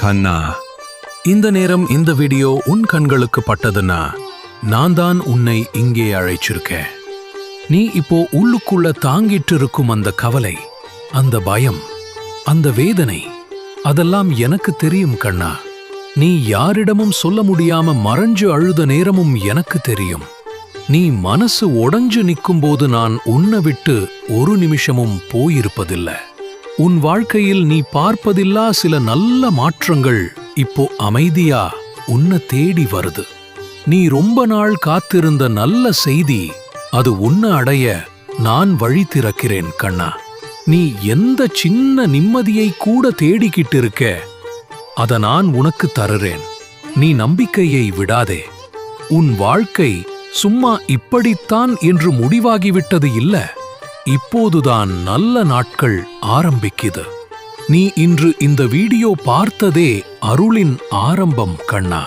கண்ணா. இந்த நேரம் இந்த வீடியோ உன் கண்களுக்கு பட்டதுன்னா நான் தான் உன்னை இங்கே அழைச்சிருக்கேன். நீ இப்போ உள்ளுக்குள்ள தாங்கிட்டு இருக்கும் அந்த கவலை, அந்த பயம், அந்த வேதனை, அதெல்லாம் எனக்கு தெரியும் கண்ணா. நீ யாரிடமும் சொல்ல முடியாம மறைஞ்சு அழுத நேரமும் எனக்கு தெரியும். நீ மனசு உடைஞ்சு நிக்கும்போது நான் உன்னை விட்டு ஒரு நிமிஷமும் போயிருப்பதில்லை. உன் வாழ்க்கையில் நீ பார்ப்பதில்லா சில நல்ல மாற்றங்கள் இப்போ அமைதியா உன்னை தேடி வருது. நீ ரொம்ப நாள் காத்திருந்த நல்ல செய்தி, அது உன்னை அடைய நான் வழி திறக்கிறேன் கண்ணா. நீ எந்த சின்ன நிம்மதியை கூட தேடிக்கிட்டு இருக்க, அத நான் உனக்கு தருறேன். நீ நம்பிக்கையை விடாதே. உன் வாழ்க்கை சும்மா இப்படித்தான் என்று முடிவாகிவிட்டது இல்ல. இப்போதுதான் நல்ல நாட்கள் ஆரம்பிக்குது. நீ இன்று இந்த வீடியோ பார்த்ததே அருளின் ஆரம்பம் கண்ணா.